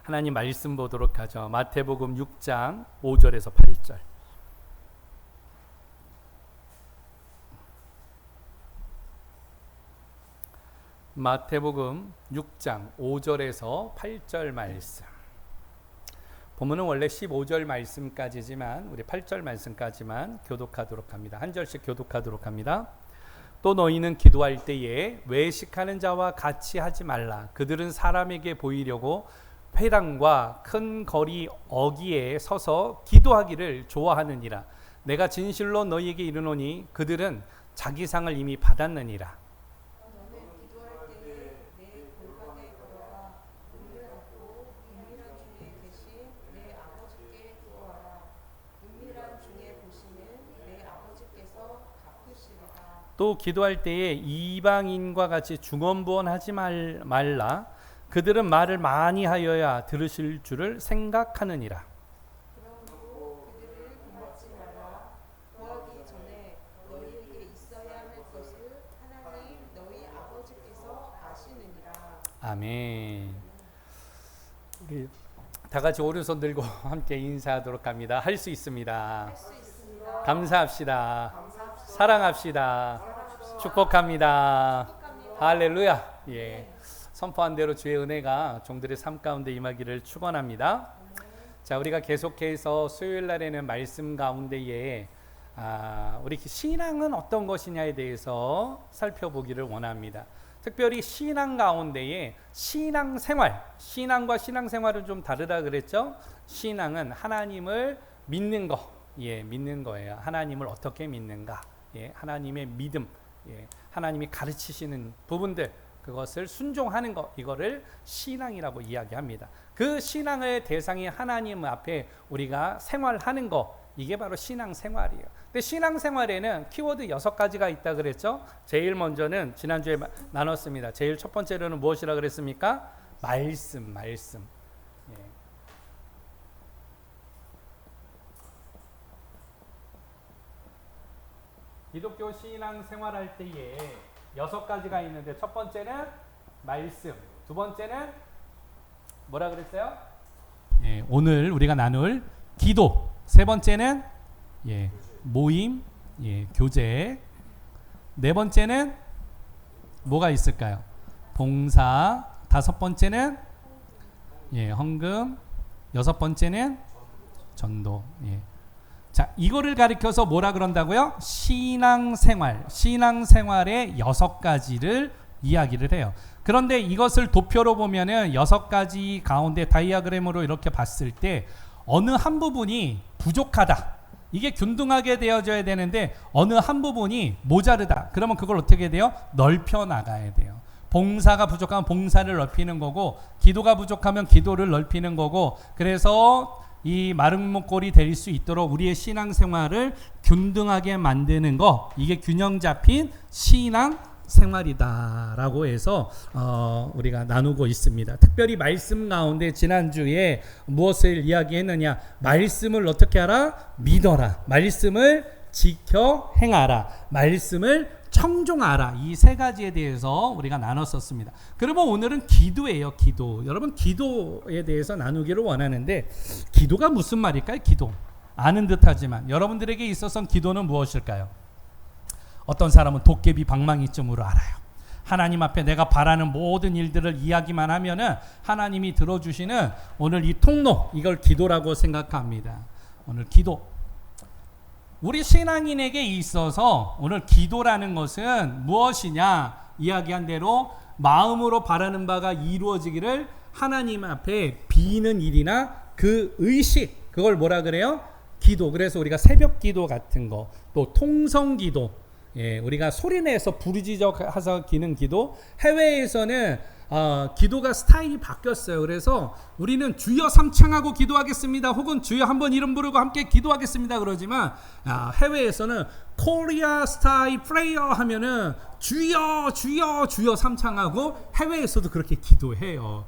하나님 말씀 보도록 하죠. 마태복음 6장 5절에서 8절. 마태복음 6장 5절에서 8절 말씀. 본문은 원래 15절 말씀까지지만 우리 8절 말씀까지만 교독하도록 합니다. 한 절씩 교독하도록 합니다. 또 너희는 기도할 때에 외식하는 자와 같이 하지 말라. 그들은 사람에게 보이려고 회당과 큰 거리 어귀에 서서 기도하기를 좋아하느니라. 내가 진실로 너희에게 이르노니 그들은 자기 상을 이미 받았느니라. 너는 기도할 때에 내 골방에 들어가 문을 닫고 은밀한 중에 계신 내 아버지께 기도하라. 은밀한 중에 보시는 내 아버지께서 갚으시리라. 또 기도할 때에 이방인과 같이 중언부언하지 말라. 그들은 말을 많이 하여야 들으실 줄을 생각하느니라. 그러므로 그들을 구하지 마라. 구하기 전에 너희에게 있어야 할 것을 하나님 너희 아버지께서 아시느니라. 아멘. 우리 다 같이 오른손 들고 함께 인사하도록 합니다. 할 수 있습니다. 할 수 있습니다. 감사합시다. 감사합시다. 사랑합시다. 축복합니다. 할렐루야. 예. 선포한 대로 주의 은혜가 종들의 삶 가운데 임하기를 축원합니다. 자, 우리가 계속해서 수요일 날에는 말씀 가운데에 우리 신앙은 어떤 것이냐에 대해서 살펴보기를 원합니다. 특별히 신앙 가운데에 신앙생활, 신앙과 신앙생활은 좀 다르다 그랬죠? 신앙은 하나님을 믿는 거, 믿는 거예요. 하나님을 어떻게 믿는가, 하나님의 믿음, 하나님이 가르치시는 부분들, 그것을 순종하는 것, 이거를 신앙이라고 이야기합니다. 그 신앙의 대상이 하나님 앞에 우리가 생활하는 것, 이게 바로 신앙생활이에요. 근데 신앙생활에는 키워드 6가지가 있다 그랬죠. 제일 먼저는 지난주에 나눴습니다. 제일 첫 번째로는 무엇이라 그랬습니까? 말씀. 기독교 신앙생활할 때에 6가지가 있는데, 첫 번째는 말씀, 두 번째는 뭐라 그랬어요? 오늘 우리가 나눌 기도, 세 번째는 모임, 교제, 네 번째는 뭐가 있을까요? 봉사, 다섯 번째는 헌금, 여섯 번째는 전도. 자, 이거를 가리켜서 뭐라 그런다고요? 신앙생활, 신앙생활의 6가지를 이야기를 해요. 그런데 이것을 도표로 보면은 6가지 가운데 다이아그램으로 이렇게 봤을 때 어느 한 부분이 부족하다, 이게 균등하게 되어져야 되는데 어느 한 부분이 모자르다, 그러면 그걸 어떻게 돼요? 넓혀 나가야 돼요. 봉사가 부족하면 봉사를 넓히는 거고, 기도가 부족하면 기도를 넓히는 거고, 그래서 이 마른 목골이 될 수 있도록 우리의 신앙생활을 균등하게 만드는 거, 이게 균형 잡힌 신앙생활이다라고 해서 우리가 나누고 있습니다. 특별히 말씀 가운데 지난주에 무엇을 이야기했느냐? 말씀을 어떻게 하라? 믿어라. 말씀을 지켜 행하라. 말씀을 청종하라. 이 3가지에 대해서 우리가 나눴었습니다. 그러면 오늘은 기도예요. 기도. 여러분, 기도에 대해서 나누기를 원하는데, 기도가 무슨 말일까요? 기도. 아는 듯하지만 여러분들에게 있어서는 기도는 무엇일까요? 어떤 사람은 도깨비 방망이쯤으로 알아요. 하나님 앞에 내가 바라는 모든 일들을 이야기만 하면은 하나님이 들어주시는 오늘 이 통로, 이걸 기도라고 생각합니다. 오늘 기도. 우리 신앙인에게 있어서 오늘 기도라는 것은 무엇이냐? 이야기한 대로 마음으로 바라는 바가 이루어지기를 하나님 앞에 비는 일이나 그 의식, 그걸 뭐라 그래요? 기도. 그래서 우리가 새벽 기도 같은 거, 또 통성 기도, 우리가 소리내서 부르짖어서 기는 기도. 해외에서는 기도가 스타일이 바뀌었어요. 그래서 우리는 주여 삼창하고 기도하겠습니다, 혹은 주여 한번 이름 부르고 함께 기도하겠습니다 그러지만, 해외에서는 코리아 스타일 프레이어 하면은 주여 주여 주여 삼창하고 해외에서도 그렇게 기도해요.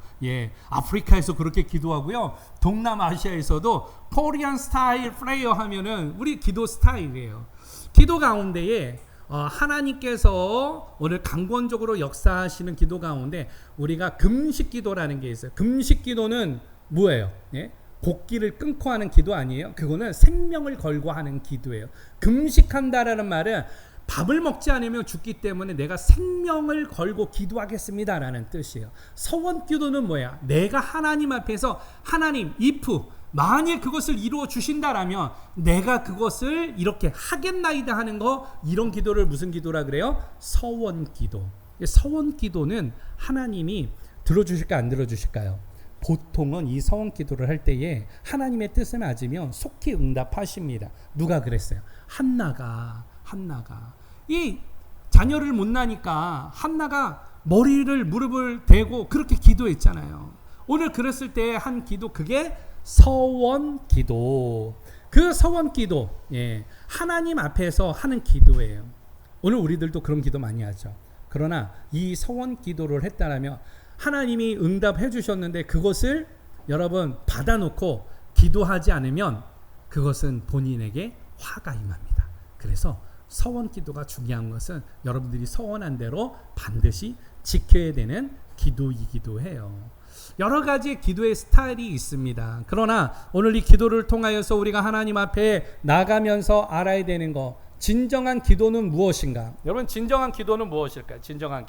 아프리카에서 그렇게 기도하고요. 동남아시아에서도 코리안 스타일 프레이어 하면은 우리 기도 스타일이에요. 기도 가운데에 하나님께서 오늘 강권적으로 역사하시는 기도 가운데 우리가 금식 기도라는 게 있어요. 금식 기도는 뭐예요? 예? 곡기를 끊고 하는 기도 아니에요? 그거는 생명을 걸고 하는 기도예요. 금식한다라는 말은 밥을 먹지 않으면 죽기 때문에 내가 생명을 걸고 기도하겠습니다라는 뜻이에요. 서원 기도는 뭐야? 내가 하나님 앞에서 하나님 if 만일 그것을 이루어 주신다라면 내가 그것을 이렇게 하겠나이다 하는 거, 이런 기도를 무슨 기도라 그래요? 서원 기도. 서원 기도는 하나님이 들어주실까 안 들어주실까요? 보통은 이 서원 기도를 할 때에 하나님의 뜻을 맞으면 속히 응답하십니다. 누가 그랬어요? 한나가 이 자녀를 못 낳으니까 한나가 머리를 무릎을 대고 그렇게 기도했잖아요. 오늘 그랬을 때 한 기도, 그게 서원 기도. 그 서원 기도, 예, 하나님 앞에서 하는 기도예요. 오늘 우리들도 그런 기도 많이 하죠. 그러나 이 서원 기도를 했다라면 하나님이 응답해 주셨는데 그것을 여러분 받아놓고 기도하지 않으면 그것은 본인에게 화가 임합니다. 그래서 서원 기도가 중요한 것은 여러분들이 서원한 대로 반드시 지켜야 되는 기도이기도 해요. 여러 가지 기도의 스타일이 있습니다. 그러나 오늘 이 기도를 통하여서 우리가 하나님 앞에 나가면서 알아야 되는 거, 진정한 기도는 무엇인가? 여러분, 진정한 기도는 무엇일까요? 진정한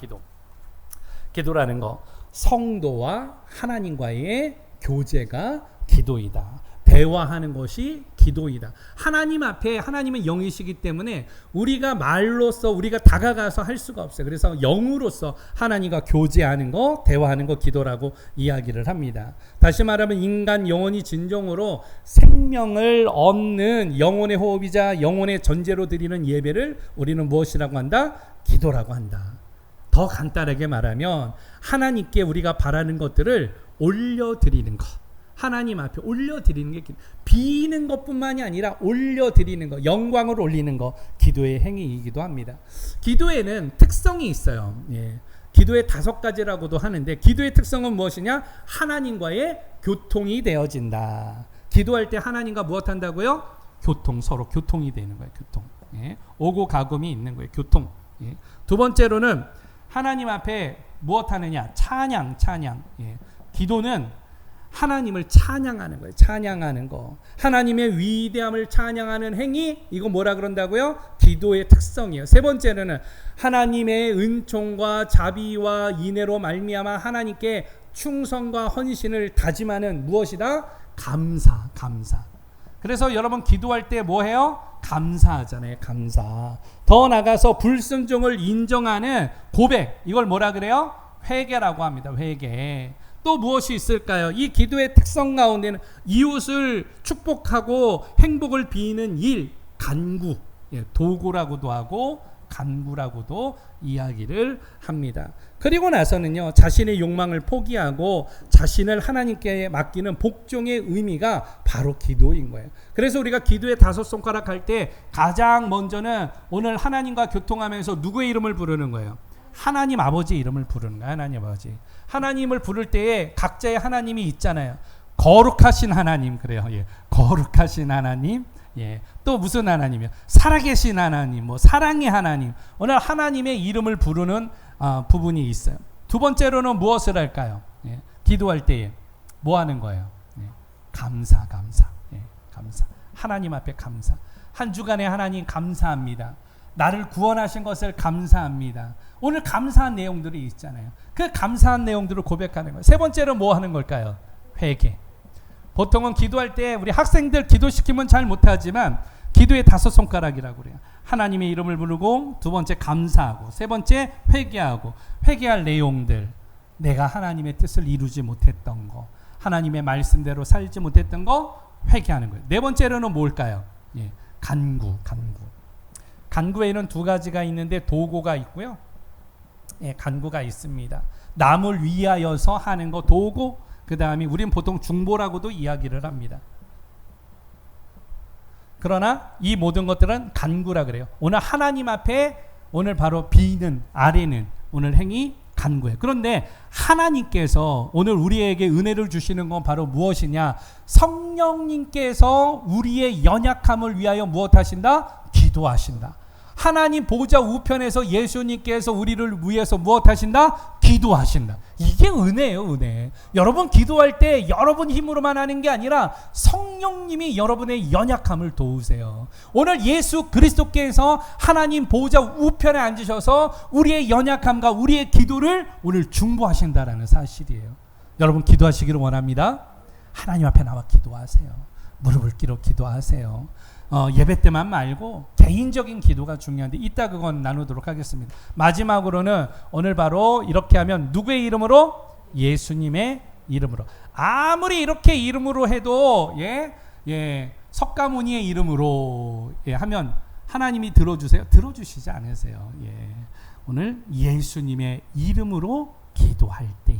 기도라는 거, 성도와 하나님과의 교제가 기도이다. 대화하는 것이 기도이다. 하나님 앞에, 하나님은 영이시기 때문에 우리가 말로써 우리가 다가가서 할 수가 없어요. 그래서 영으로서 하나님과 교제하는 거, 대화하는 거 기도라고 이야기를 합니다. 다시 말하면 인간 영혼이 진정으로 생명을 얻는 영혼의 호흡이자 영혼의 전제로 드리는 예배를 우리는 무엇이라고 한다? 기도라고 한다. 더 간단하게 말하면 하나님께 우리가 바라는 것들을 올려드리는 것, 하나님 앞에 올려드리는 게, 비는 것뿐만이 아니라 올려드리는 것, 영광을 올리는 것, 기도의 행위이기도 합니다. 기도에는 특성이 있어요. 예. 기도의 5가지라고도 하는데, 기도의 특성은 무엇이냐? 하나님과의 교통이 되어진다. 기도할 때 하나님과 무엇 한다고요? 서로 교통이 되는 거예요. 교통. 예. 오고 가금이 있는 거예요. 교통. 예. 두 번째로는 하나님 앞에 무엇 하느냐? 찬양. 예. 기도는 하나님을 찬양하는 거예요. 찬양하는 거. 하나님의 위대함을 찬양하는 행위, 이거 뭐라 그런다고요? 기도의 특성이에요. 세 번째는 하나님의 은총과 자비와 인애로 말미암아 하나님께 충성과 헌신을 다짐하는 무엇이다? 감사. 그래서 여러분 기도할 때 뭐 해요? 감사하잖아요. 감사. 더 나가서 불순종을 인정하는 고백, 이걸 뭐라 그래요? 회개라고 합니다. 회개. 또 무엇이 있을까요? 이 기도의 특성 가운데는 이웃을 축복하고 행복을 비는 일, 간구, 예, 도구라고도 하고 간구라고도 이야기를 합니다. 그리고 나서는요, 자신의 욕망을 포기하고 자신을 하나님께 맡기는 복종의 의미가 바로 기도인 거예요. 그래서 우리가 기도의 5손가락 할 때 가장 먼저는 오늘 하나님과 교통하면서 누구의 이름을 부르는 거예요? 하나님 아버지 이름을 부르는 거예요. 하나님 아버지. 하나님을 부를 때에 각자의 하나님이 있잖아요. 거룩하신 하나님, 그래요. 예. 거룩하신 하나님. 예. 또 무슨 하나님이요? 살아계신 하나님, 뭐 사랑의 하나님. 오늘 하나님의 이름을 부르는 부분이 있어요. 두 번째로는 무엇을 할까요? 예. 기도할 때에 뭐 하는 거예요? 예. 감사. 예. 감사. 하나님 앞에 감사. 한 주간에 하나님 감사합니다. 나를 구원하신 것을 감사합니다. 오늘 감사한 내용들이 있잖아요. 그 감사한 내용들을 고백하는 거예요. 세 번째로 뭐 하는 걸까요? 회개. 보통은 기도할 때 우리 학생들 기도시키면 잘 못하지만 기도의 5손가락이라고 그래요. 하나님의 이름을 부르고, 두 번째 감사하고, 세 번째 회개하고, 회개할 내용들, 내가 하나님의 뜻을 이루지 못했던 거, 하나님의 말씀대로 살지 못했던 거 회개하는 거예요. 네 번째로는 뭘까요? 예, 간구. 간구에는 2가지가 있는데 도구가 있고요. 예, 간구가 있습니다. 남을 위하여서 하는 거 도구, 그 다음에 우리는 보통 중보라고도 이야기를 합니다. 그러나 이 모든 것들은 간구라 그래요. 오늘 하나님 앞에 오늘 바로 비는, 아래는 오늘 행위 간구예요. 그런데 하나님께서 오늘 우리에게 은혜를 주시는 건 바로 무엇이냐? 성령님께서 우리의 연약함을 위하여 무엇 하신다? 기도하신다. 하나님 보좌 우편에서 예수님께서 우리를 위해서 무엇 하신다? 기도하신다. 이게 은혜예요, 은혜. 여러분 기도할 때 여러분 힘으로만 하는 게 아니라 성령님이 여러분의 연약함을 도우세요. 오늘 예수 그리스도께서 하나님 보좌 우편에 앉으셔서 우리의 연약함과 우리의 기도를 오늘 중보하신다라는 사실이에요. 여러분 기도하시기를 원합니다. 하나님 앞에 나와 기도하세요. 무릎을 꿇어 기도하세요. 예배 때만 말고 개인적인 기도가 중요한데 이따 그건 나누도록 하겠습니다. 마지막으로는 오늘 바로 이렇게 하면 누구의 이름으로? 예수님의 이름으로. 아무리 이렇게 이름으로 해도 석가모니의 이름으로 하면 하나님이 들어주세요? 들어주시지 않으세요. 오늘 예수님의 이름으로 기도할 때에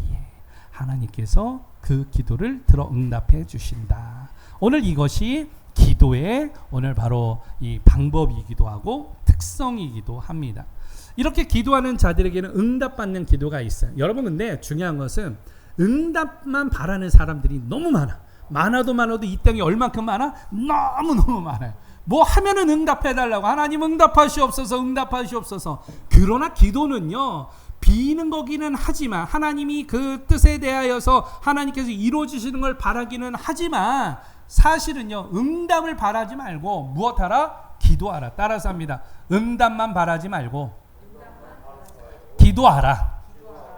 하나님께서 그 기도를 들어 응답해 주신다. 오늘 이것이 기도의 오늘 바로 이 방법이기도 하고 특성이기도 합니다. 이렇게 기도하는 자들에게는 응답받는 기도가 있어요. 여러분 근데 중요한 것은 응답만 바라는 사람들이 너무 많아도 이 땅에 얼만큼 많아? 너무너무 많아요. 뭐 하면은 응답해달라고 하나님 응답하시옵소서. 그러나 기도는요 비는 거기는 하지만 하나님이 그 뜻에 대하여서 하나님께서 이루어지시는 걸 바라기는 하지만 사실은요 응답을 바라지 말고 무엇하라? 기도하라. 따라서 합니다. 응답만 바라지 말고 기도하라.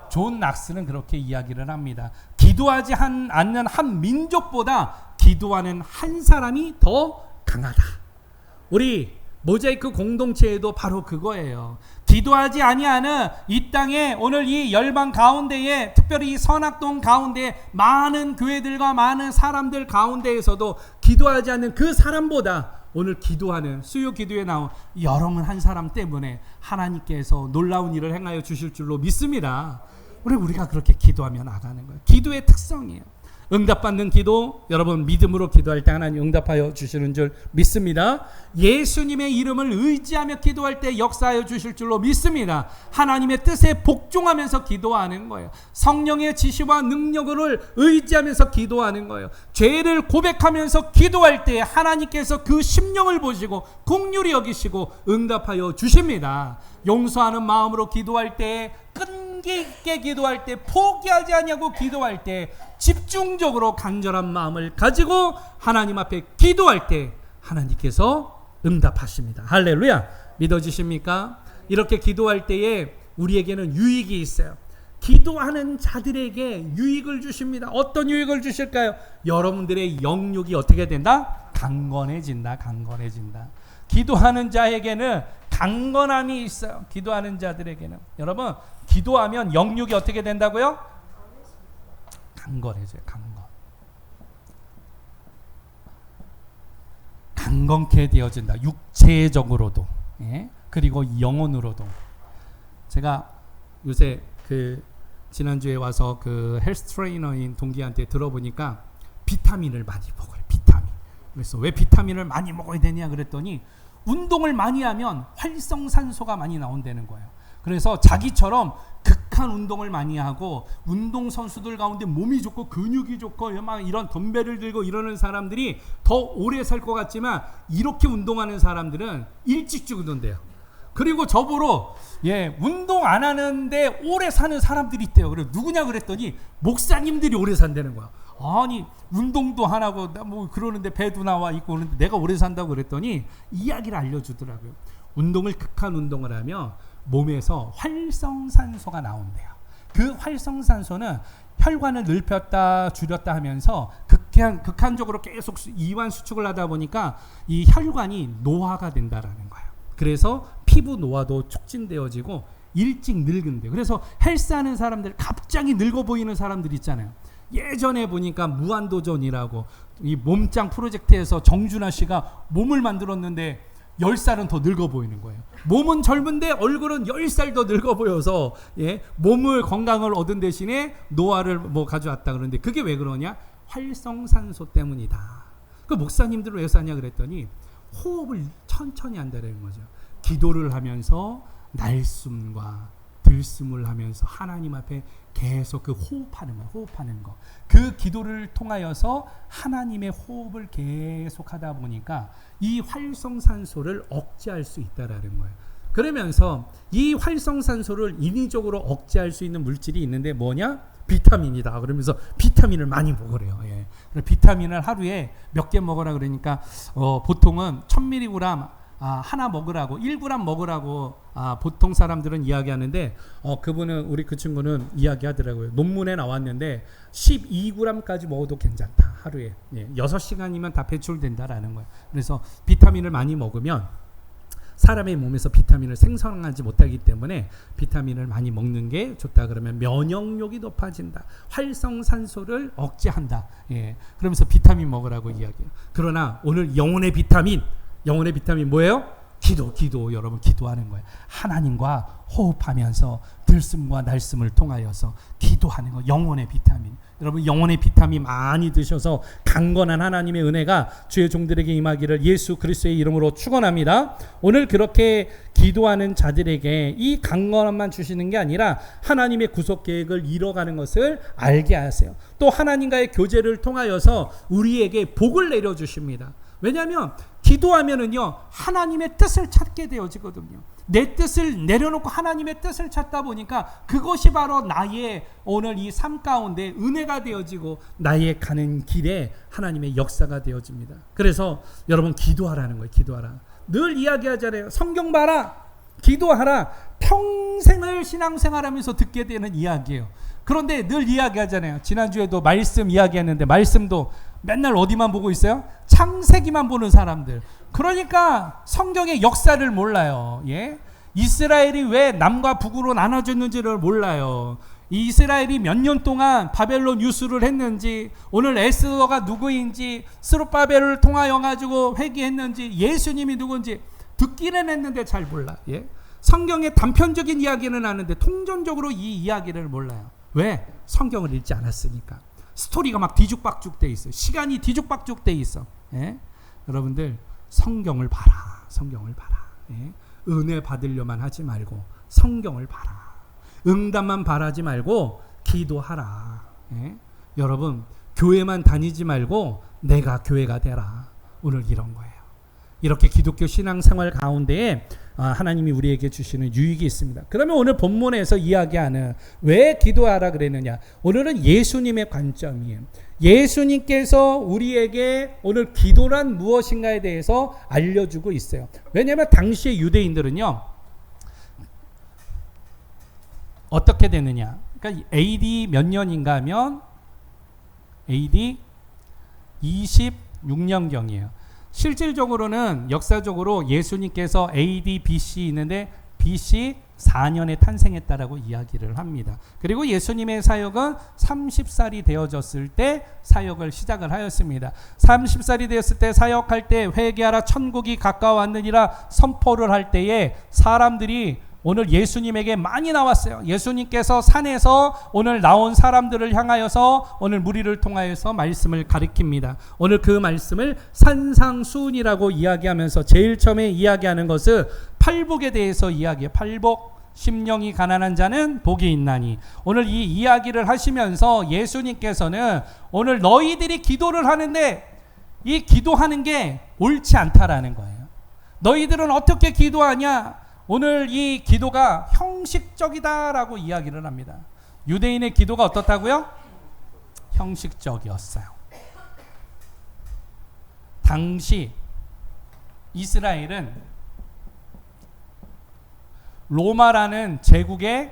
존 낙스는 그렇게 이야기를 합니다. 기도하지 않는 한 민족보다 기도하는 한 사람이 더 강하다. 우리 모자이크 공동체에도 바로 그거예요. 기도하지 아니하는 이 땅에 오늘 이 열방 가운데에 특별히 이 선악동 가운데 많은 교회들과 많은 사람들 가운데에서도 기도하지 않는 그 사람보다 오늘 기도하는 수요 기도에 나온 여러분 한 사람 때문에 하나님께서 놀라운 일을 행하여 주실 줄로 믿습니다. 우리가 그렇게 기도하며 나가는 거예요. 기도의 특성이에요. 응답받는 기도, 여러분 믿음으로 기도할 때 하나님 응답하여 주시는 줄 믿습니다. 예수님의 이름을 의지하며 기도할 때 역사하여 주실 줄로 믿습니다. 하나님의 뜻에 복종하면서 기도하는 거예요. 성령의 지시와 능력을 의지하면서 기도하는 거예요. 죄를 고백하면서 기도할 때 하나님께서 그 심령을 보시고 긍휼히 여기시고 응답하여 주십니다. 용서하는 마음으로 기도할 때, 끈기 있게 기도할 때, 포기하지 아니하고 기도할 때, 집중적으로 간절한 마음을 가지고 하나님 앞에 기도할 때 하나님께서 응답하십니다. 할렐루야. 믿어지십니까? 이렇게 기도할 때에 우리에게는 유익이 있어요. 기도하는 자들에게 유익을 주십니다. 어떤 유익을 주실까요? 여러분들의 영육이 어떻게 된다? 강건해진다. 기도하는 자에게는 강건함이 있어요. 기도하는 자들에게는. 여러분 기도하면 영육이 어떻게 된다고요? 강건해져요. 강건케 되어진다. 육체적으로도 그리고 영혼으로도. 제가 요새 지난주에 와서 헬스 트레이너인 동기한테 들어보니까 비타민을 많이 먹어요. 그래서 왜 비타민을 많이 먹어야 되냐 그랬더니 운동을 많이 하면 활성산소가 많이 나온다는 거예요. 그래서 자기처럼 극한 운동을 많이 하고 운동선수들 가운데 몸이 좋고 근육이 좋고 막 이런 덤벨을 들고 이러는 사람들이 더 오래 살 것 같지만 이렇게 운동하는 사람들은 일찍 죽는데요. 그리고 저보러 운동 안 하는데 오래 사는 사람들이 있대요. 그래 누구냐 그랬더니 목사님들이 오래 산다는 거야. 아니 운동도 안 하고 뭐 그러는데 배도 나와 있고 그러는데 내가 오래 산다고 그랬더니 이야기를 알려주더라고요. 극한 운동을 하면 몸에서 활성산소가 나온대요. 그 활성산소는 혈관을 넓혔다 줄였다 하면서 극한적으로 계속 이완 수축을 하다 보니까 이 혈관이 노화가 된다라는 거예요. 그래서 피부 노화도 촉진되어지고 일찍 늙은데, 그래서 헬스하는 사람들 갑자기 늙어 보이는 사람들 있잖아요. 예전에 보니까 무한도전이라고 이 몸짱 프로젝트에서 정준하 씨가 몸을 만들었는데 10살은 더 늙어 보이는 거예요. 몸은 젊은데 얼굴은 10살 더 늙어 보여서 몸을 건강을 얻은 대신에 노화를 가져왔다. 그러는데 그게 왜 그러냐? 활성산소 때문이다. 그 목사님들은 왜 사냐 그랬더니 호흡을 천천히 한다는 거죠. 기도를 하면서 날숨과 들숨을 하면서 하나님 앞에 계속 호흡하는 거. 그 기도를 통하여서 하나님의 호흡을 계속 하다 보니까 이 활성산소를 억제할 수 있다라는 거예요. 그러면서 이 활성산소를 인위적으로 억제할 수 있는 물질이 있는데 뭐냐? 비타민이다. 그러면서 비타민을 많이 먹으래요. 예. 비타민을 하루에 몇 개 먹으라 그러니까 보통은 1000mg 하나 먹으라고 1g 먹으라고 보통 사람들은 이야기하는데 그분은 우리 그 친구는 이야기하더라고요. 논문에 나왔는데 12g까지 먹어도 괜찮다. 하루에 6시간이면 다 배출된다라는 거예요. 그래서 비타민을 많이 먹으면 사람의 몸에서 비타민을 생성하지 못하기 때문에 비타민을 많이 먹는 게 좋다. 그러면 면역력이 높아진다. 활성산소를 억제한다. 그러면서 비타민 먹으라고 이야기해요. 그러나 오늘 영혼의 비타민 뭐예요? 기도. 여러분 기도하는 거예요. 하나님과 호흡하면서 들숨과 날숨을 통하여서 기도하는 거. 영혼의 비타민. 여러분 영혼의 비타민 많이 드셔서 강건한 하나님의 은혜가 주의 종들에게 임하기를 예수 그리스도의 이름으로 축원합니다. 오늘 그렇게 기도하는 자들에게 이 강건함만 주시는 게 아니라 하나님의 구속 계획을 이뤄가는 것을 알게 하세요. 또 하나님과의 교제를 통하여서 우리에게 복을 내려주십니다. 왜냐하면 기도하면은요 하나님의 뜻을 찾게 되어지거든요. 내 뜻을 내려놓고 하나님의 뜻을 찾다 보니까 그것이 바로 나의 오늘 이 삶 가운데 은혜가 되어지고 나의 가는 길에 하나님의 역사가 되어집니다. 그래서 여러분 기도하라는 거예요. 기도하라. 늘 이야기하잖아요. 성경 봐라. 기도하라. 평생을 신앙생활하면서 듣게 되는 이야기예요. 그런데 늘 이야기하잖아요. 지난주에도 말씀 이야기했는데 말씀도 맨날 어디만 보고 있어요? 창세기만 보는 사람들. 그러니까 성경의 역사를 몰라요. 예? 이스라엘이 왜 남과 북으로 나눠졌는지를 몰라요. 이스라엘이 몇 년 동안 바벨론 유수를 했는지, 오늘 에스더가 누구인지, 스룹바벨을 통하여 가지고 회개했는지, 예수님이 누군지 듣기는 했는데 잘 몰라. 예? 성경의 단편적인 이야기는 아는데 통전적으로 이 이야기를 몰라요. 왜? 성경을 읽지 않았으니까. 스토리가 막 뒤죽박죽 돼 있어. 시간이 뒤죽박죽 돼 있어. 예? 여러분들 성경을 봐라. 성경을 봐라. 예? 은혜 받으려만 하지 말고 성경을 봐라. 응답만 바라지 말고 기도하라. 예? 여러분 교회만 다니지 말고 내가 교회가 되라. 오늘 이런 거예요. 이렇게 기독교 신앙생활 가운데에 하나님이 우리에게 주시는 유익이 있습니다. 그러면 오늘 본문에서 이야기하는 왜 기도하라 그랬느냐. 오늘은 예수님의 관점이에요. 예수님께서 우리에게 오늘 기도란 무엇인가에 대해서 알려주고 있어요. 왜냐하면 당시의 유대인들은요. 어떻게 되느냐. 그러니까 AD 몇 년인가 하면 AD 26년경이에요. 실질적으로는 역사적으로 예수님께서 AD BC 있는데 BC 4년에 탄생했다라고 이야기를 합니다. 그리고 예수님의 사역은 30살이 되어졌을 때 사역을 시작을 하였습니다. 30살이 되었을 때 사역할 때 회개하라 천국이 가까워왔느니라 선포를 할 때에 사람들이 오늘 예수님에게 많이 나왔어요. 예수님께서 산에서 오늘 나온 사람들을 향하여서 오늘 무리를 통하여서 말씀을 가리킵니다. 오늘 그 말씀을 산상수훈이라고 이야기하면서 제일 처음에 이야기하는 것은 팔복에 대해서 이야기해요. 팔복. 심령이 가난한 자는 복이 있나니. 오늘 이 이야기를 하시면서 예수님께서는 오늘 너희들이 기도를 하는데 이 기도하는 게 옳지 않다라는 거예요. 너희들은 어떻게 기도하냐? 오늘 이 기도가 형식적이다라고 이야기를 합니다. 유대인의 기도가 어떻다고요? 형식적이었어요. 당시 이스라엘은 로마라는 제국에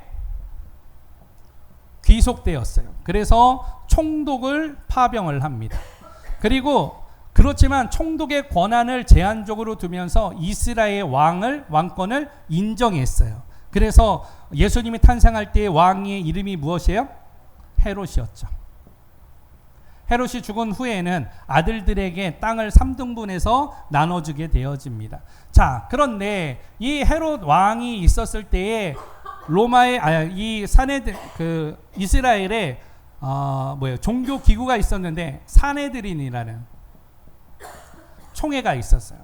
귀속되었어요. 그래서 총독을 파병을 합니다. 그리고 그렇지만 총독의 권한을 제한적으로 두면서 이스라엘의 왕권을 인정했어요. 그래서 예수님이 탄생할 때의 왕의 이름이 무엇이에요? 헤롯이었죠. 헤롯이 죽은 후에는 아들들에게 땅을 3등분해서 나눠주게 되어집니다. 자, 그런데 이 헤롯 왕이 있었을 때에 로마의 이 이스라엘에 종교 기구가 있었는데 사네드린이라는 총회가 있었어요.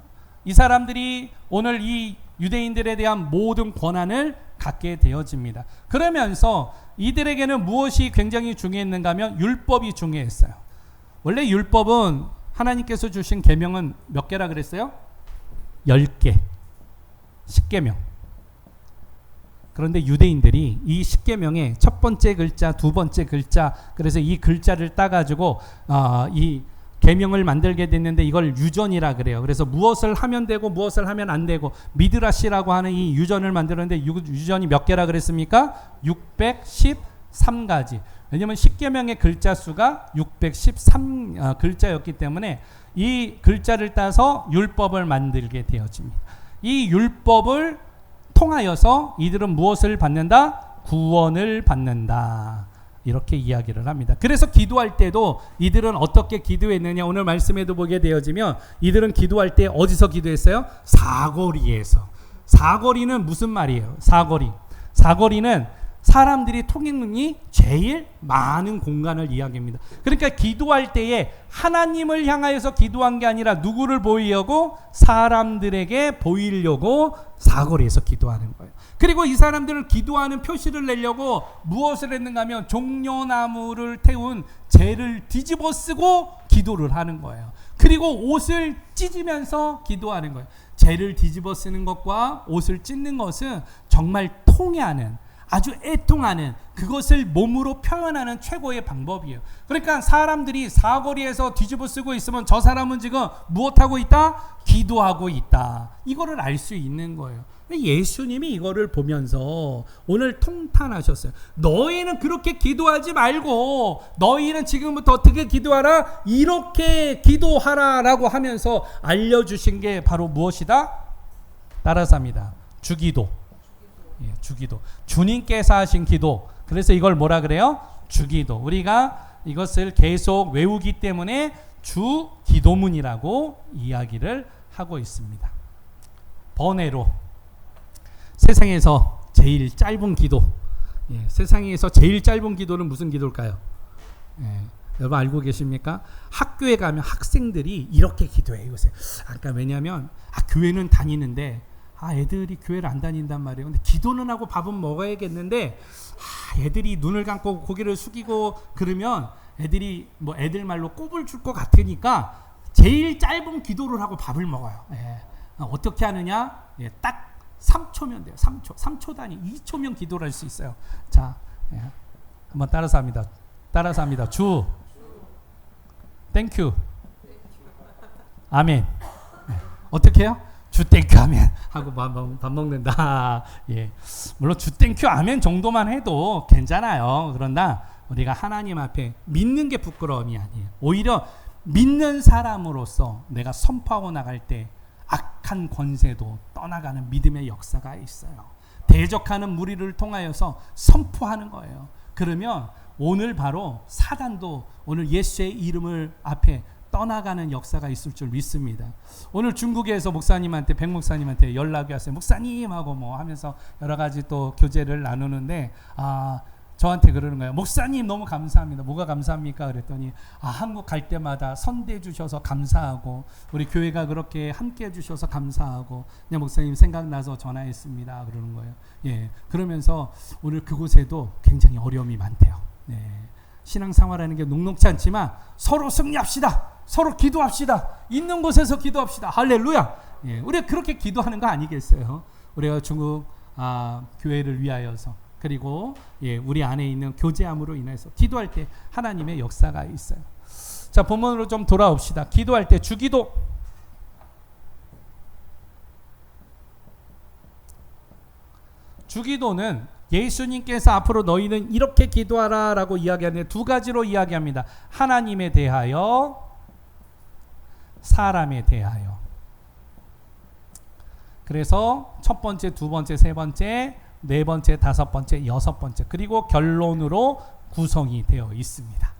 이 사람들이 오늘 이 유대인들에 대한 모든 권한을 갖게 되어집니다. 그러면서 이들에게는 무엇이 굉장히 중요했는가 하면 율법이 중요했어요. 원래 율법은 하나님께서 주신 계명은 몇 개라 그랬어요? 10개. 10계명. 그런데 유대인들이 이 십계명의 첫 번째 글자, 두 번째 글자, 그래서 이 글자를 따가지고 이 계명을 만들게 됐는데 이걸 유전이라 그래요. 그래서 무엇을 하면 되고 무엇을 하면 안 되고 미드라시라고 하는 이 유전을 만들었는데 유전이 몇 개라 그랬습니까? 613가지. 왜냐하면 십계명의 글자 수가 613 글자였기 때문에 이 글자를 따서 율법을 만들게 되어집니다. 이 율법을 통하여서 이들은 무엇을 받는다? 구원을 받는다. 이렇게 이야기를 합니다. 그래서 기도할 때도 이들은 어떻게 기도했느냐, 오늘 말씀에도 보게 되어지면 이들은 기도할 때 어디서 기도했어요? 사거리에서. 사거리는 무슨 말이에요? 사거리는 사람들이 통행이 제일 많은 공간을 이야기합니다. 그러니까 기도할 때에 하나님을 향하여서 기도한 게 아니라 누구를 보이려고? 사람들에게 보이려고 사거리에서 기도하는 거예요. 그리고 이 사람들은 기도하는 표시를 내려고 무엇을 했는가 하면 종려나무를 태운 재를 뒤집어 쓰고 기도를 하는 거예요. 그리고 옷을 찢으면서 기도하는 거예요. 재를 뒤집어 쓰는 것과 옷을 찢는 것은 정말 통해하는, 아주 애통하는, 그것을 몸으로 표현하는 최고의 방법이에요. 그러니까 사람들이 사거리에서 뒤집어 쓰고 있으면 저 사람은 지금 무엇하고 있다? 기도하고 있다. 이거를 알 수 있는 거예요. 예수님이 이거를 보면서 오늘 통탄하셨어요. 너희는 그렇게 기도하지 말고 너희는 지금부터 어떻게 기도하라? 이렇게 기도하라 라고 하면서 알려주신 게 바로 무엇이다? 따라서 합니다. 주기도. 예, 주기도. 주님께서 하신 기도. 그래서 이걸 뭐라 그래요? 주기도. 우리가 이것을 계속 외우기 때문에 주기도문이라고 이야기를 하고 있습니다. 번외로 세상에서 제일 짧은 기도. 예, 세상에서 제일 짧은 기도는 무슨 기도일까요? 예, 여러분 알고 계십니까? 학교에 가면 학생들이 이렇게 기도해요, 요새. 아까 왜냐하면 교회는 다니는데 애들이 교회를 안 다닌단 말이에요. 근데 기도는 하고 밥은 먹어야겠는데 애들이 눈을 감고 고개를 숙이고 그러면 애들이 뭐 애들 말로 꼽을 줄 것 같으니까 제일 짧은 기도를 하고 밥을 먹어요. 예. 어떻게 하느냐? 예, 딱 3초면 돼요. 3초 단위, 2초면 기도를 할 수 있어요. 자, 예. 한번 따라서 합니다. 주, 땡큐, 아멘. 예. 어떻게 해요? 주 땡큐 아멘 하고 밥 먹는다. 예. 물론 주 땡큐 아멘 정도만 해도 괜찮아요. 그러나 우리가 하나님 앞에 믿는 게 부끄러움이 아니에요. 오히려 믿는 사람으로서 내가 선포하고 나갈 때 악한 권세도 떠나가는 믿음의 역사가 있어요. 대적하는 무리를 통하여서 선포하는 거예요. 그러면 오늘 바로 사단도 오늘 예수의 이름을 앞에 떠나가는 역사가 있을 줄 믿습니다. 오늘 중국에서 목사님한테, 백 목사님한테 연락이 왔어요. 목사님 하고 뭐 하면서 여러 가지 또 교제를 나누는데 저한테 그러는 거예요. 목사님 너무 감사합니다. 뭐가 감사합니까? 그랬더니 한국 갈 때마다 선대해 주셔서 감사하고 우리 교회가 그렇게 함께 해 주셔서 감사하고 그냥 목사님 생각나서 전화했습니다. 그러는 거예요. 예, 그러면서 오늘 그곳에도 굉장히 어려움이 많대요. 네. 신앙생활하는 게 녹록지 않지만 서로 승리합시다. 서로 기도합시다. 있는 곳에서 기도합시다. 할렐루야. 예, 우리가 그렇게 기도하는 거 아니겠어요? 우리가 중국 교회를 위하여서 그리고 예, 우리 안에 있는 교제함으로 인해서 기도할 때 하나님의 역사가 있어요. 자, 본문으로 좀 돌아옵시다. 기도할 때 주기도. 주기도는 예수님께서 앞으로 너희는 이렇게 기도하라 라고 이야기하는데 두 가지로 이야기합니다. 하나님에 대하여, 사람에 대하여. 그래서 첫 번째, 두 번째, 세 번째, 네 번째, 다섯 번째, 여섯 번째, 그리고 결론으로 구성이 되어 있습니다.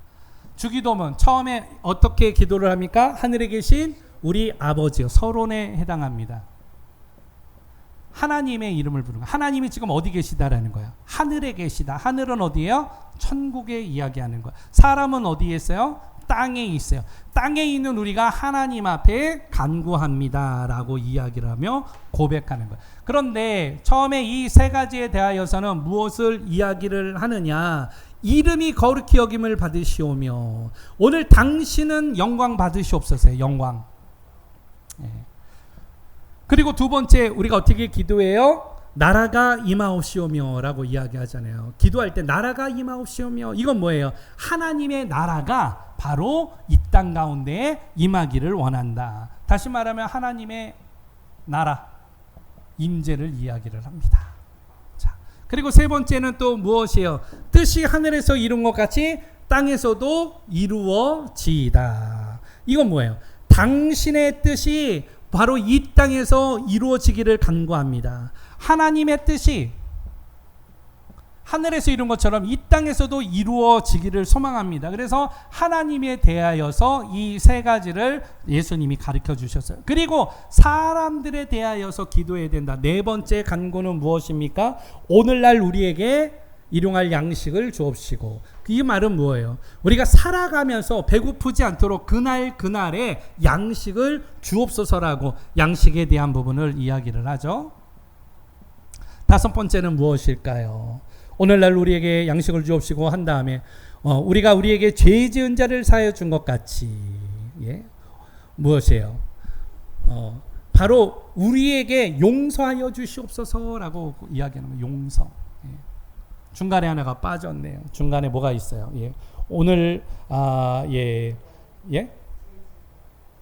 주기도문 처음에 어떻게 기도를 합니까? 하늘에 계신 우리 아버지요. 서론에 해당합니다. 하나님의 이름을 부르는 거예요. 하나님이 지금 어디 계시다라는 거예요. 하늘에 계시다. 하늘은 어디예요? 천국에 이야기하는 거예요. 사람은 어디에 있어요? 땅에 있어요. 땅에 있는 우리가 하나님 앞에 간구합니다 라고 이야기를 하며 고백하는 거예요. 그런데 처음에 이 세 가지에 대하여서는 무엇을 이야기를 하느냐? 이름이 거룩히 여김을 받으시오며 오늘 당신은 영광 받으시옵소서. 영광. 예. 그리고 두 번째 우리가 어떻게 기도해요? 나라가 임하옵시오며라고 이야기하잖아요. 기도할 때 나라가 임하옵시오며, 이건 뭐예요? 하나님의 나라가 바로 이 땅 가운데 임하기를 원한다. 다시 말하면 하나님의 나라, 임재를 이야기를 합니다. 자, 그리고 세 번째는 또 무엇이에요? 뜻이 하늘에서 이룬 것 같이 땅에서도 이루어지이다. 이건 뭐예요? 당신의 뜻이 바로 이 땅에서 이루어지기를 간구합니다. 하나님의 뜻이 하늘에서 이룬 것처럼 이 땅에서도 이루어지기를 소망합니다. 그래서 하나님에 대하여서 이 세 가지를 예수님이 가르쳐 주셨어요. 그리고 사람들에 대하여서 기도해야 된다. 네 번째 간구는 무엇입니까? 오늘날 우리에게 일용할 양식을 주옵시고. 이 말은 뭐예요? 우리가 살아가면서 배고프지 않도록 그날에 양식을 주옵소서라고 양식에 대한 부분을 이야기를 하죠. 다섯 번째는 무엇일까요? 오늘날 우리에게 양식을 주옵시고 한 다음에 우리가 우리에게 죄 지은 자를 사하여 준 것 같이, 예? 무엇이에요? 바로 우리에게 용서하여 주시옵소서라고 이야기하는 거예요. 용서. 예. 중간에 하나가 빠졌네요. 중간에 뭐가 있어요? 예. 오늘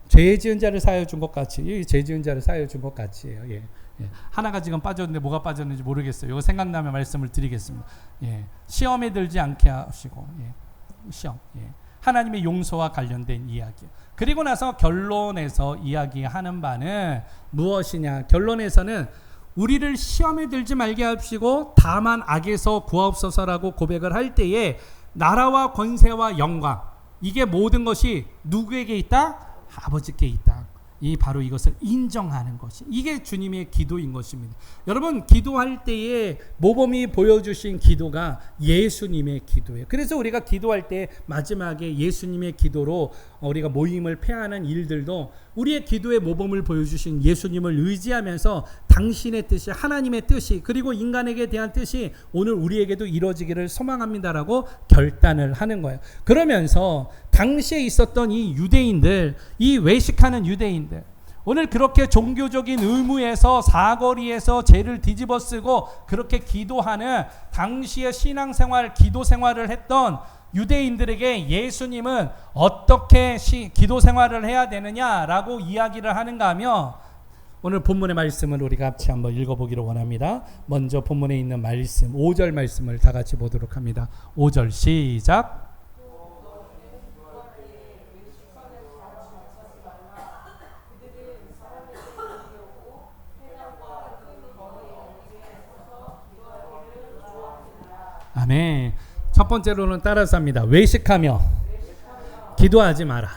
죄 지은 자를 사하여 준 것 같이, 죄 지은 자를 사하여 준 것 같이예요. 예. 예. 하나가 지금 빠졌는데 뭐가 빠졌는지 모르겠어요. 이거 생각나면 말씀을 드리겠습니다. 예. 시험에 들지 않게 하시고, 예. 시험. 예. 하나님의 용서와 관련된 이야기. 그리고 나서 결론에서 이야기하는 바는 무엇이냐? 결론에서는 우리를 시험에 들지 말게 하시고 다만 악에서 구하옵소서라고 고백을 할 때에 나라와 권세와 영광, 이게 모든 것이 누구에게 있다? 아버지께 있다. 바로 이것을 인정하는 것이, 이게 주님의 기도인 것입니다. 여러분, 기도할 때에 모범이 보여주신 기도가 예수님의 기도예요. 그래서 우리가 기도할 때 마지막에 예수님의 기도로 우리가 모임을 폐하는 일들도 우리의 기도의 모범을 보여주신 예수님을 의지하면서 당신의 뜻이, 하나님의 뜻이, 그리고 인간에게 대한 뜻이 오늘 우리에게도 이루어지기를 소망합니다라고 결단을 하는 거예요. 그러면서 당시에 있었던 이 유대인들, 이 외식하는 유대인들, 오늘 그렇게 종교적인 의무에서 사거리에서 죄를 뒤집어 쓰고 그렇게 기도하는 당시의 신앙생활, 기도 생활을 했던 유대인들에게 예수님은 어떻게 기도 생활을 해야 되느냐라고 이야기를 하는가 하면, 오늘 본문의 말씀을 우리가 같이 한번 읽어보기를 원합니다. 먼저 본문에 있는 말씀 5절 말씀을 다 같이 보도록 합니다. 5절 시작. 아멘. 첫 번째로는 따라서 합니다. 외식하며 기도하지 마라.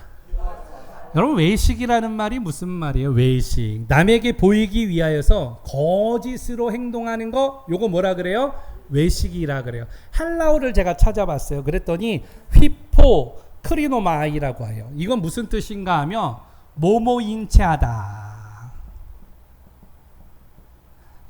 여러분, 외식이라는 말이 무슨 말이에요? 외식. 남에게 보이기 위하여서 거짓으로 행동하는 거, 요거 뭐라 그래요? 외식이라 그래요. 헬라어를 제가 찾아봤어요. 그랬더니 휘포 크리노마이라고 해요. 이건 무슨 뜻인가 하면 모모인 체하다.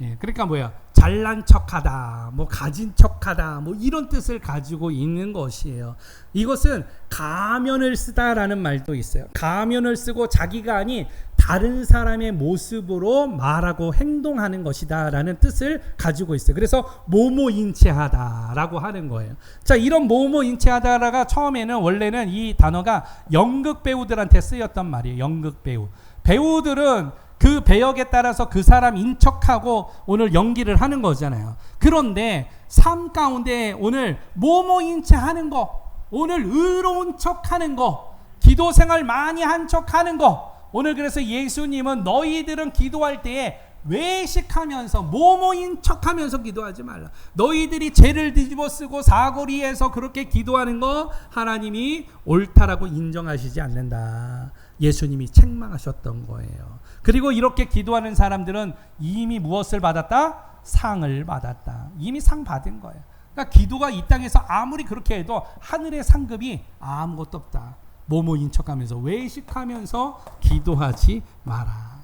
예, 그러니까 뭐야? 잘난 척하다, 뭐 가진 척하다, 뭐 이런 뜻을 가지고 있는 것이에요. 이것은 가면을 쓰다라는 말도 있어요. 가면을 쓰고 자기가 아닌 다른 사람의 모습으로 말하고 행동하는 것이다라는 뜻을 가지고 있어요. 그래서 모모인체하다라고 하는 거예요. 자, 이런 모모인체하다가 처음에는, 원래는 이 단어가 연극 배우들한테 쓰였던 말이에요. 연극 배우. 배우들은 그 배역에 따라서 그 사람 인척하고 오늘 연기를 하는 거잖아요. 그런데 삶 가운데 오늘 모모인체 하는 거, 오늘 의로운 척 하는 거, 기도 생활 많이 한 척 하는 거, 오늘 그래서 예수님은 너희들은 기도할 때에 외식하면서 모모인 척하면서 기도하지 말라. 너희들이 죄를 뒤집어 쓰고 사거리에서 그렇게 기도하는 거 하나님이 옳다라고 인정하시지 않는다. 예수님이 책망하셨던 거예요. 그리고 이렇게 기도하는 사람들은 이미 무엇을 받았다? 상을 받았다. 이미 상 받은 거예요. 그러니까 기도가 이 땅에서 아무리 그렇게 해도 하늘의 상급이 아무것도 없다. 모모인 척하면서 외식하면서 기도하지 마라.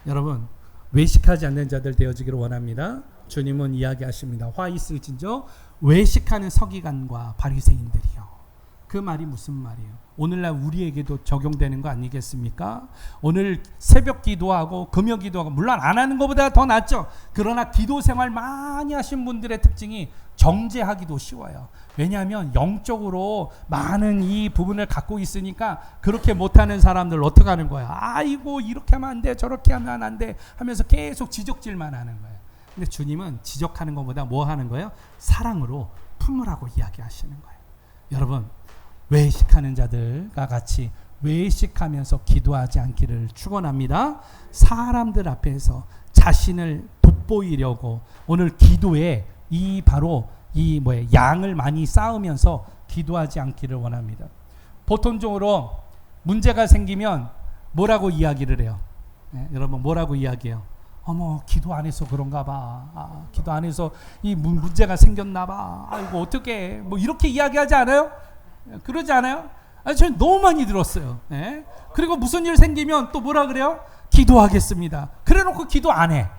여러분, 외식하지 않는 자들 되어지기를 원합니다. 주님은 이야기하십니다. 화 있을진저 외식하는 서기관과 바리새인들이요. 그 말이 무슨 말이에요? 오늘날 우리에게도 적용되는 거 아니겠습니까? 오늘 새벽 기도하고 금요 기도하고 물론 안 하는 것보다 더 낫죠. 그러나 기도 생활 많이 하신 분들의 특징이 정죄하기도 쉬워요. 왜냐하면 영적으로 많은 이 부분을 갖고 있으니까 그렇게 못하는 사람들 어떻게 하는 거야? 아이고 이렇게 하면 안 돼, 저렇게 하면 안 돼 하면서 계속 지적질만 하는 거예요. 근데 주님은 지적하는 것보다 뭐 하는 거예요? 사랑으로 품으라고 이야기하시는 거예요. 여러분, 외식하는 자들과 같이 외식하면서 기도하지 않기를 축원합니다. 사람들 앞에서 자신을 돋보이려고 오늘 기도에 이 바로 이 양을 많이 쌓으면서 기도하지 않기를 원합니다. 보통적으로 문제가 생기면 뭐라고 이야기를 해요? 여러분 뭐라고 이야기해요? 어머 기도 안 해서 그런가 봐. 기도 안 해서 이 문제가 생겼나 봐. 아이고 어떻게 뭐 이렇게 이야기하지 않아요? 그러지 않아요? 저는 너무 많이 들었어요. 그리고 무슨 일 생기면 또 뭐라 그래요? 기도하겠습니다. 그래 놓고 기도 안 해.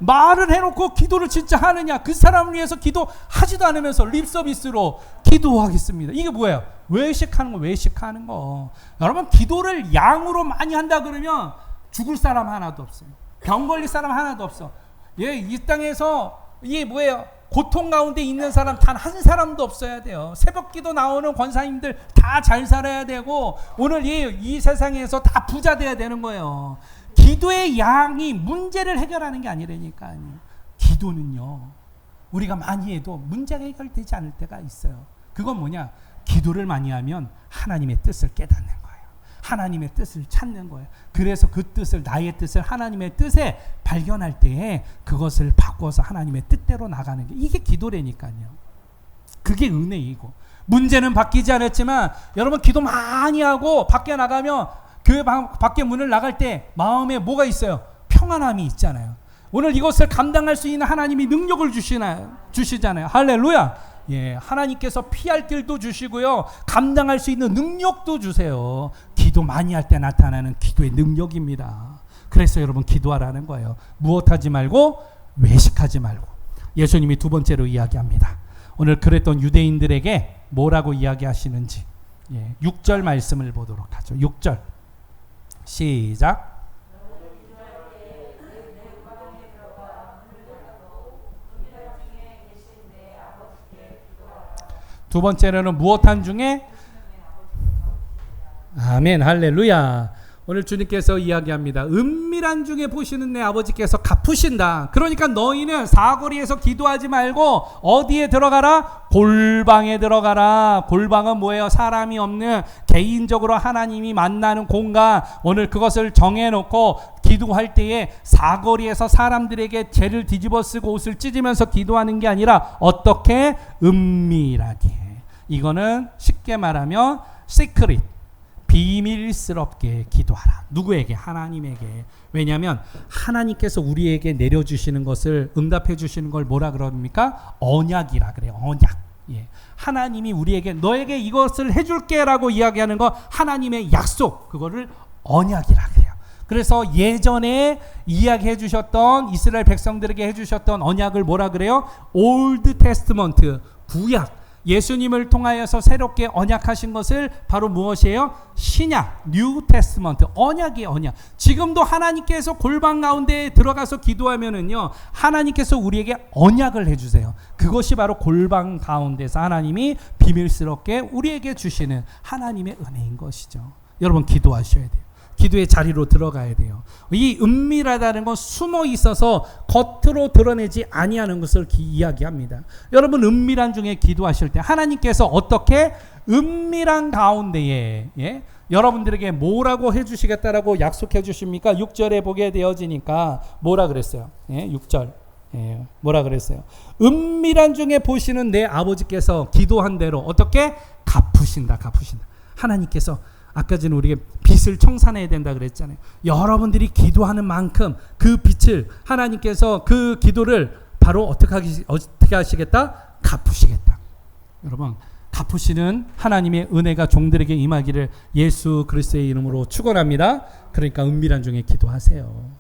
말을 해놓고 기도를 진짜 하느냐? 그 사람을 위해서 기도하지도 않으면서 립 서비스로 기도하겠습니다. 이게 뭐예요? 외식하는 거, 외식하는 거. 여러분 기도를 양으로 많이 한다 그러면 죽을 사람 하나도 없어요. 병 걸릴 사람 하나도 없어. 이 땅에서 이게 뭐예요? 고통 가운데 있는 사람 단 한 사람도 없어야 돼요. 새벽 기도 나오는 권사님들 다 잘 살아야 되고 오늘 이 세상에서 다 부자 돼야 되는 거예요. 기도의 양이 문제를 해결하는 게 아니라니까요. 기도는요, 우리가 많이 해도 문제가 해결되지 않을 때가 있어요. 그건 뭐냐? 기도를 많이 하면 하나님의 뜻을 깨닫는 거예요. 하나님의 뜻을 찾는 거예요. 그래서 그 뜻을, 나의 뜻을 하나님의 뜻에 발견할 때에 그것을 바꿔서 하나님의 뜻대로 나가는 게 이게 기도라니까요. 그게 은혜이고, 문제는 바뀌지 않았지만 여러분 기도 많이 하고 밖에 나가면 교회 밖에 문을 나갈 때 마음에 뭐가 있어요? 평안함이 있잖아요. 오늘 이것을 감당할 수 있는 하나님이 능력을 주시잖아요. 할렐루야. 하나님께서 피할 길도 주시고요, 감당할 수 있는 능력도 주세요. 기도 많이 할 때 나타나는 기도의 능력입니다. 그래서 여러분 기도하라는 거예요. 무엇하지 말고 외식하지 말고. 예수님이 두 번째로 이야기합니다. 오늘 그랬던 유대인들에게 뭐라고 이야기하시는지 6절 말씀을 보도록 하죠. 6절 시작. 두 번째로는 무엇한 중에? 아멘, 할렐루야. 오늘 주님께서 이야기합니다. 은밀한 중에 보시는 내 아버지께서 갚으신다. 그러니까 너희는 사거리에서 기도하지 말고 어디에 들어가라? 골방에 들어가라. 골방은 뭐예요? 사람이 없는 개인적으로 하나님이 만나는 공간. 오늘 그것을 정해놓고 기도할 때에 사거리에서 사람들에게 죄를 뒤집어 쓰고 옷을 찢으면서 기도하는 게 아니라 어떻게? 은밀하게. 이거는 쉽게 말하면 시크릿, 비밀스럽게 기도하라. 누구에게? 하나님에게. 왜냐하면 하나님께서 우리에게 내려주시는 것을 응답해 주시는 걸 뭐라 그럽니까? 언약이라 그래요. 언약. 하나님이 우리에게 너에게 이것을 해줄게 라고 이야기하는 거 하나님의 약속, 그거를 언약이라 그래요. 그래서 예전에 이야기해 주셨던 이스라엘 백성들에게 해주셨던 언약을 뭐라 그래요? 올드 테스트먼트, 구약. 예수님을 통하여서 새롭게 언약하신 것을 바로 무엇이에요? 신약, 뉴 테스트먼트, 언약이에요. 언약. 지금도 하나님께서 골방 가운데 들어가서 기도하면은요, 하나님께서 우리에게 언약을 해주세요. 그것이 바로 골방 가운데서 하나님이 비밀스럽게 우리에게 주시는 하나님의 은혜인 것이죠. 여러분 기도하셔야 돼요. 기도의 자리로 들어가야 돼요. 이 은밀하다는 건 숨어 있어서 겉으로 드러내지 아니하는 것을 이야기합니다. 여러분 은밀한 중에 기도하실 때 하나님께서 어떻게 은밀한 가운데에 여러분들에게 뭐라고 해주시겠다라고 약속해 주십니까? 6절에 보게 되어지니까 뭐라 그랬어요? 6절 뭐라 그랬어요? 은밀한 중에 보시는 내 아버지께서 기도한 대로 어떻게? 갚으신다. 하나님께서 아까 전에 우리가 빚을 청산해야 된다 그랬잖아요. 여러분들이 기도하는 만큼 그 빚을 하나님께서 그 기도를 바로 어떻게 하시겠다? 갚으시겠다. 여러분 갚으시는 하나님의 은혜가 종들에게 임하기를 예수 그리스도의 이름으로 축원합니다. 그러니까 은밀한 중에 기도하세요.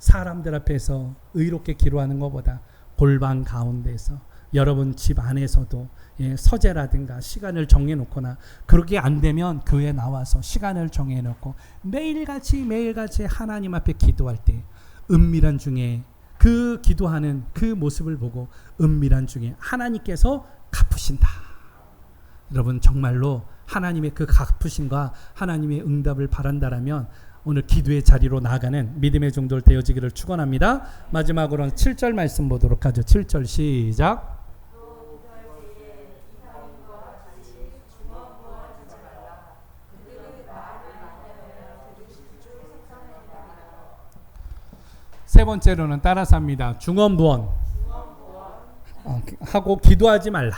사람들 앞에서 의롭게 기도하는 것보다 골방 가운데서 여러분 집 안에서도 서재라든가 시간을 정해놓거나 그렇게 안 되면 교회 나와서 시간을 정해놓고 매일같이 하나님 앞에 기도할 때 은밀한 중에 그 기도하는 그 모습을 보고 은밀한 중에 하나님께서 갚으신다. 여러분 정말로 하나님의 그 갚으심과 하나님의 응답을 바란다라면 오늘 기도의 자리로 나아가는 믿음의 종들 되어지기를 축원합니다. 마지막으로는 7절 말씀 보도록 하죠. 7절 시작. 세 번째로는 따라서 합니다. 중언부언 하고 기도하지 말라.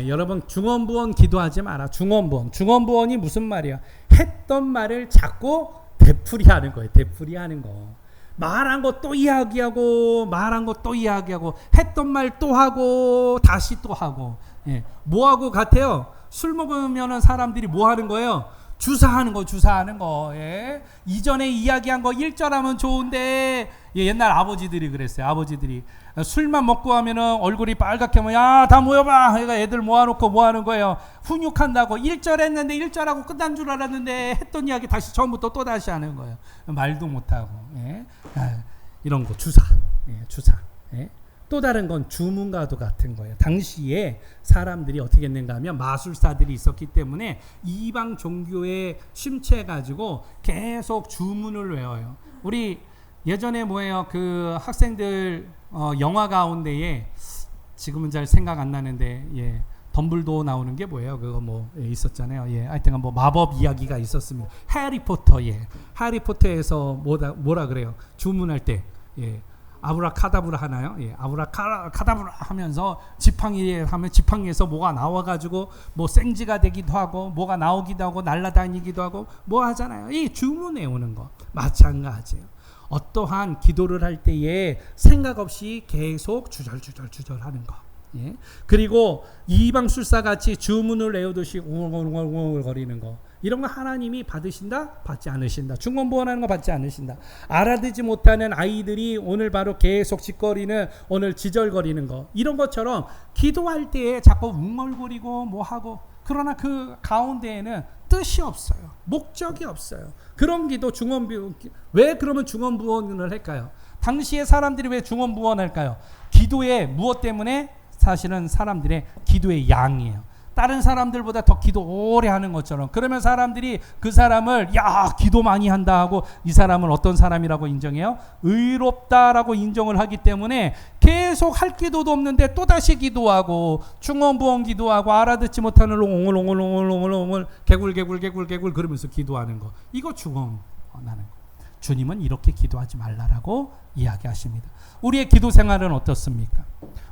여러분 중언부언 기도하지 마라. 중언부언이 무슨 말이야? 했던 말을 자꾸 되풀이하는 거예요. 되풀이하는 거. 말한 거 또 이야기하고 말한 거 또 이야기하고 했던 말 또 하고 다시 또 하고. 뭐하고 같아요? 술 먹으면 사람들이 뭐 하는 거예요? 주사하는 거. 이전에 이야기한 거 1절 하면 좋은데 옛날 아버지들이 그랬어요. 아버지들이 술만 먹고 하면은 얼굴이 빨갛게 하면 야, 다 모여봐. 그러니까 애들 모아놓고 뭐 하는 거예요? 훈육한다고 1절 했는데 1절하고 끝난 줄 알았는데 했던 이야기 다시 처음부터 또 다시 하는 거예요. 말도 못하고. 이런 거 주사. 또 다른 건 주문과도 같은 거예요. 당시에 사람들이 어떻게 했는가 하면 마술사들이 있었기 때문에 이방 종교에 심취해가지고 계속 주문을 외워요. 우리 예전에 뭐예요? 그 학생들 영화 가운데에 지금은 잘 생각 안 나는데 덤블도어 나오는 게 뭐예요? 그거 뭐 있었잖아요. 하여튼 뭐 마법 이야기가 있었습니다. 해리포터. 해리포터에서 뭐라 그래요? 주문할 때 아브라카다브라 하나요? 아브라카다브라 하면서 지팡이에 하면 지팡이에서 뭐가 나와가지고 뭐 생지가 되기도 하고 뭐가 나오기도 하고 날아다니기도 하고 뭐 하잖아요. 이 주문해 오는 거 마찬가지예요. 어떠한 기도를 할 때에 생각 없이 계속 주절 하는 거. 그리고 이방술사 같이 주문을 외우듯이 웅얼웅얼 거리는 거. 이런 거 하나님이 받으신다? 받지 않으신다. 중언부언하는 거 받지 않으신다. 알아듣지 못하는 아이들이 오늘 바로 계속 짓거리는 오늘 지절거리는 거. 이런 것처럼 기도할 때에 자꾸 웅얼거리고 뭐 하고 그러나 그 가운데에는 뜻이 없어요. 목적이 없어요. 그런 기도 중언부언. 왜 그러면 중언부언을 할까요? 당시에 사람들이 왜 중언부언할까요? 기도의 무엇 때문에? 사실은 사람들의 기도의 양이에요. 다른 사람들보다 더 기도 오래 하는 것처럼. 그러면 사람들이 그 사람을 야 기도 많이 한다 하고 이 사람을 어떤 사람이라고 인정해요? 의롭다라고 인정을 하기 때문에 계속 할 기도도 없는데 또다시 기도하고 중언부언 기도하고 알아듣지 못하는 옹을 개굴 그러면서 기도하는 거. 이거 중언하는 거. 주님은 이렇게 기도하지 말라라고 이야기하십니다. 우리의 기도 생활은 어떻습니까?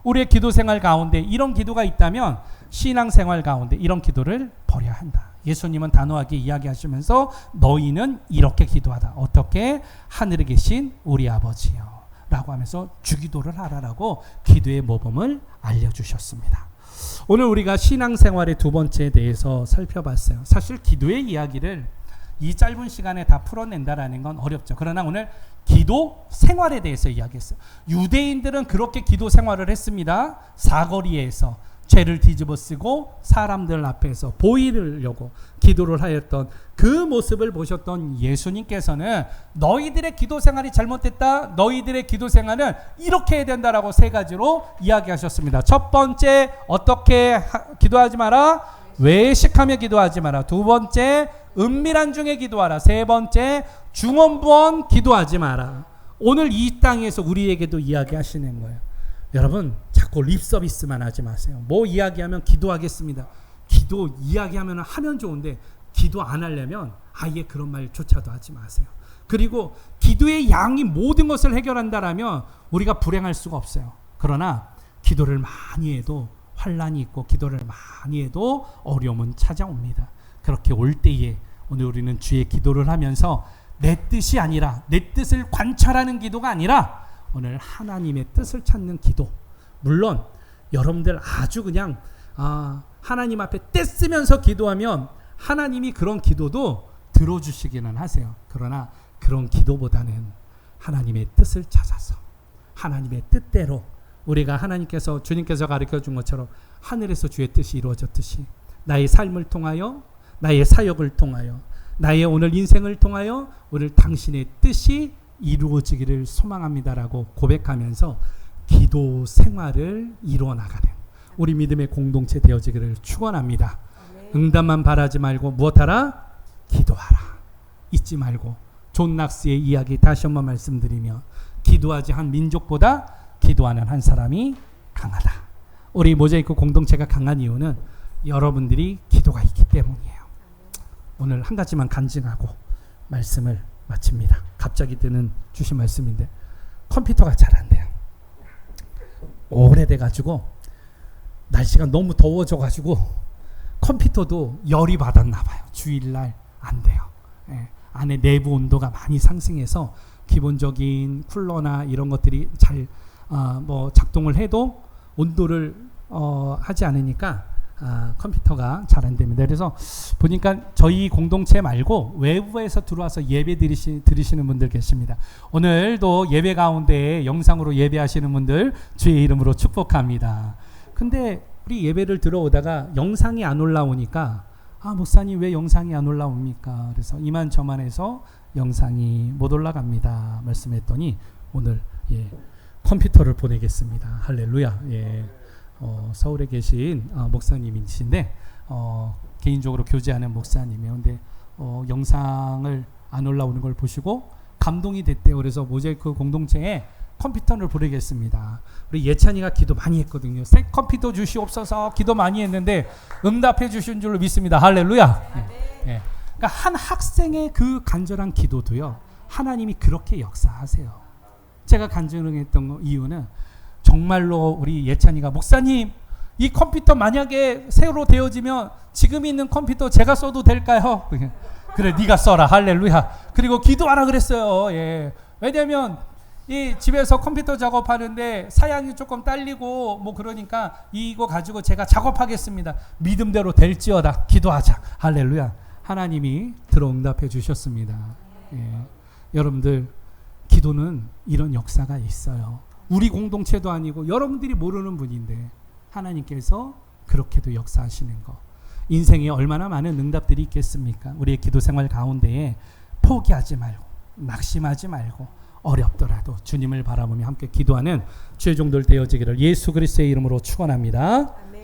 우리의 기도 생활 가운데 이런 기도가 있다면 신앙생활 가운데 이런 기도를 버려야 한다. 예수님은 단호하게 이야기하시면서 너희는 이렇게 기도하다. 어떻게? 하늘에 계신 우리 아버지요 라고 하면서 주기도를 하라라고 기도의 모범을 알려주셨습니다. 오늘 우리가 신앙생활의 두 번째에 대해서 살펴봤어요. 사실 기도의 이야기를 이 짧은 시간에 다 풀어낸다라는 건 어렵죠. 그러나 오늘 기도 생활에 대해서 이야기했어요. 유대인들은 그렇게 기도 생활을 했습니다. 사거리에서 죄를 뒤집어 쓰고 사람들 앞에서 보이려고 기도를 하였던 그 모습을 보셨던 예수님께서는 너희들의 기도 생활이 잘못됐다. 너희들의 기도 생활은 이렇게 해야 된다라고 세 가지로 이야기하셨습니다. 첫 번째, 어떻게 기도하지 마라? 외식하며 기도하지 마라. 두 번째, 은밀한 중에 기도하라. 세 번째, 중언부언 기도하지 마라. 오늘 이 땅에서 우리에게도 이야기하시는 거예요. 여러분 자꾸 립서비스만 하지 마세요. 뭐 이야기하면 기도하겠습니다. 기도 이야기하면 하면 좋은데 기도 안 하려면 아예 그런 말조차도 하지 마세요. 그리고 기도의 양이 모든 것을 해결한다라면 우리가 불행할 수가 없어요. 그러나 기도를 많이 해도 환난이 있고 기도를 많이 해도 어려움은 찾아옵니다. 그렇게 올 때에 오늘 우리는 주의 기도를 하면서 내 뜻이 아니라 내 뜻을 관찰하는 기도가 아니라 오늘 하나님의 뜻을 찾는 기도. 물론 여러분들 아주 그냥 하나님 앞에 떼쓰면서 기도하면 하나님이 그런 기도도 들어주시기는 하세요. 그러나 그런 기도보다는 하나님의 뜻을 찾아서 하나님의 뜻대로 우리가 하나님께서 주님께서 가르쳐 준 것처럼 하늘에서 주의 뜻이 이루어졌듯이 나의 삶을 통하여 나의 사역을 통하여 나의 오늘 인생을 통하여 오늘 당신의 뜻이 이루어지기를 소망합니다라고 고백하면서 기도 생활을 이루어 나가는 우리 믿음의 공동체 되어지기를 축원합니다. 응답만 바라지 말고 무엇하라? 기도하라. 잊지 말고 존 낙스의 이야기 다시 한번 말씀드리며 기도하지 한 민족보다 기도하는 한 사람이 강하다. 우리 모자이크 공동체가 강한 이유는 여러분들이 기도가 있기 때문이에요. 오늘 한 가지만 간증하고 말씀을 마칩니다. 갑자기 드는 주신 말씀인데 컴퓨터가 잘 안 돼요. 오래돼가지고 날씨가 너무 더워져가지고 컴퓨터도 열이 받았나 봐요. 주일날 안 돼요. 예, 안에 내부 온도가 많이 상승해서 기본적인 쿨러나 이런 것들이 잘 뭐 작동을 해도 온도를 하지 않으니까 컴퓨터가 잘 안 됩니다. 그래서 보니까 저희 공동체 말고 외부에서 들어와서 예배 들으시는 분들 계십니다. 오늘도 예배 가운데 영상으로 예배하시는 분들 주의 이름으로 축복합니다. 근데 우리 예배를 들어오다가 영상이 안 올라오니까 목사님 왜 영상이 안 올라옵니까? 그래서 이만저만해서 영상이 못 올라갑니다. 말씀했더니 오늘 컴퓨터를 보내겠습니다. 할렐루야. 서울에 계신 목사님이신데 개인적으로 교제하는 목사님이에요. 근데 영상을 안 올라오는 걸 보시고 감동이 됐대요. 그래서 모자이크 공동체에 컴퓨터를 보내겠습니다. 우리 예찬이가 기도 많이 했거든요. 새 컴퓨터 주시옵소서 기도 많이 했는데 응답해 주신 줄로 믿습니다. 할렐루야. 그러니까 한 학생의 그 간절한 기도도요. 하나님이 그렇게 역사하세요. 제가 간증했던 이유는 정말로 우리 예찬이가 목사님 이 컴퓨터 만약에 새로 되어지면 지금 있는 컴퓨터 제가 써도 될까요? 그래 네가 써라. 할렐루야. 그리고 기도하라 그랬어요. 왜냐하면 이 집에서 컴퓨터 작업하는데 사양이 조금 딸리고 뭐 그러니까 이거 가지고 제가 작업하겠습니다. 믿음대로 될지어다. 기도하자. 할렐루야. 하나님이 들어응답해 주셨습니다. 여러분들 기도는 이런 역사가 있어요. 우리 공동체도 아니고 여러분들이 모르는 분인데 하나님께서 그렇게도 역사하시는 거. 인생에 얼마나 많은 응답들이 있겠습니까? 우리의 기도 생활 가운데에 포기하지 말고 낙심하지 말고 어렵더라도 주님을 바라보며 함께 기도하는 주의 종들 되어지기를 예수 그리스도의 이름으로 축원합니다.